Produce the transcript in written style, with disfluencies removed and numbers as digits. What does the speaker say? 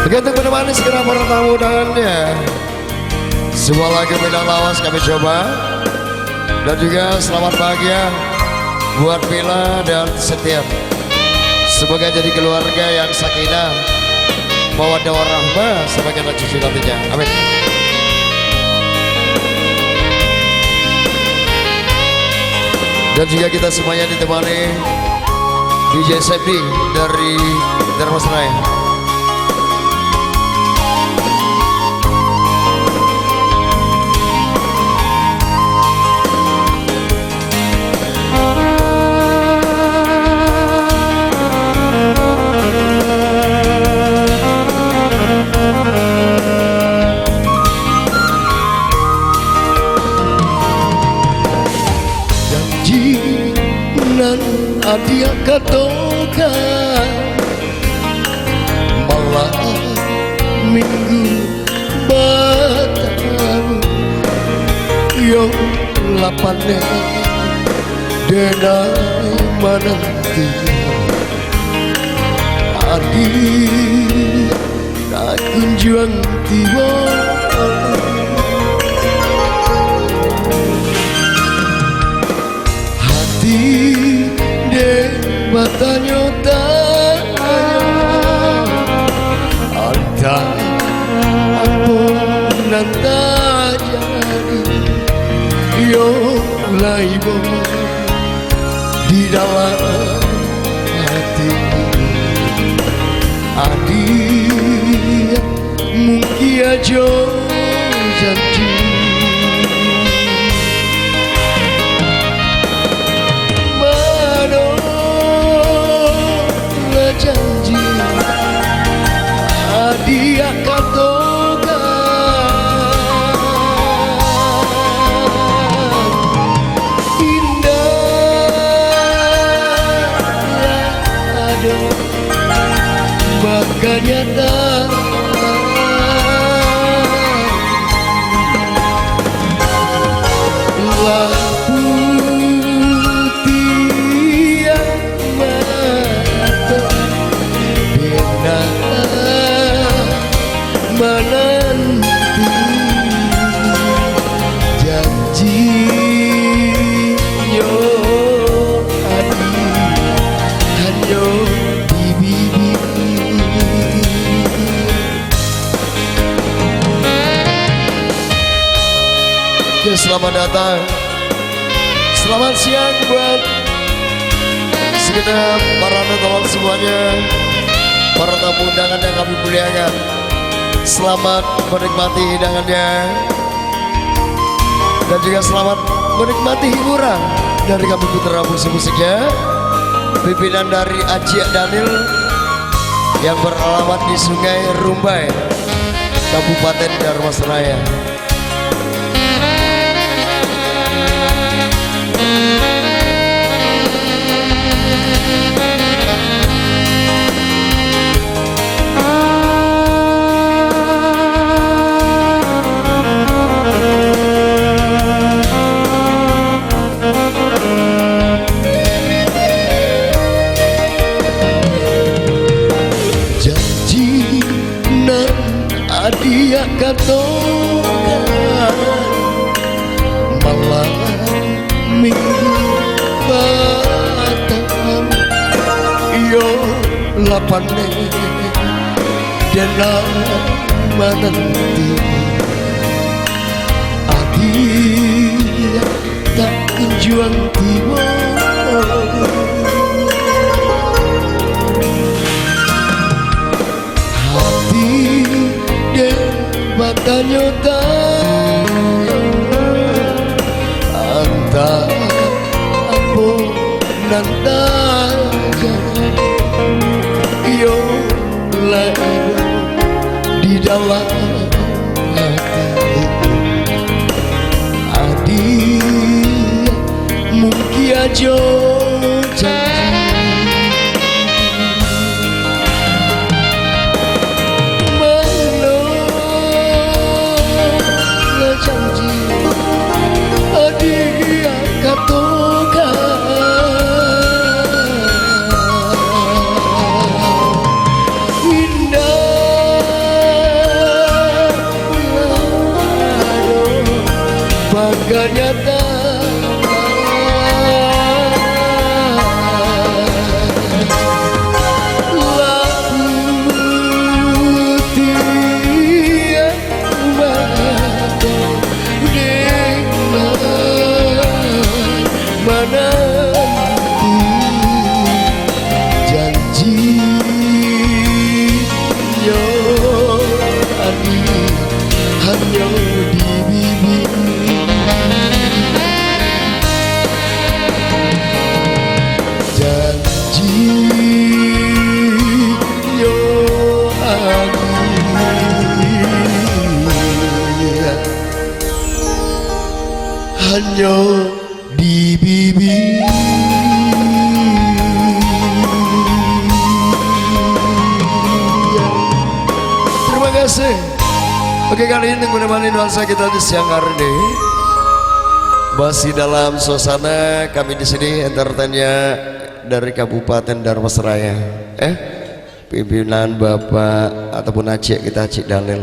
Oke, untuk menemani segera para tamu undangannya, sebuah lagu Minang Lawas kami coba. Dan juga selamat bahagia buat Mila dan Setiap. Semoga jadi keluarga yang sakinah, mawaddah warahmah sebagai anak cucu nantinya. Amin. Dan juga kita semuanya ditemani DJ Sepdi dari Darmasraya. Adia katoka malam minggu batang yo lapane dena menanti adi tak kunjung tiba hati matanya tanya ada apa nanti jadi yo laibo di dalam hati adi mungkin aja janji janji dia katokan indah ada makanya tak menanti janji yo adi hanyo di bibir. Ya, selamat datang, selamat siang buat segenap para teman semuanya, para tamu undangan yang kami muliakan. Selamat menikmati hidangannya dan juga selamat menikmati hiburan dari kami putra musik-musiknya, pimpinan dari Ajia Daniel yang beralamat di Sungai Rumbai, Kabupaten Darmasraya. Dia katokan malam minggu batang yo lapane dena menanti adi tak kunjung tiba matanya tanya antara apa nanti yo laibo di dalam hati adi mungkin aja janji dia katokan indah hanya di bibir. Terima kasih. Oke, kali ini menemani nuansa kita di siang hari ini masih dalam suasana kami di sini entertainnya dari Kabupaten Dharmasraya. Pimpinan Bapak ataupun Acik kita Acik Dalil.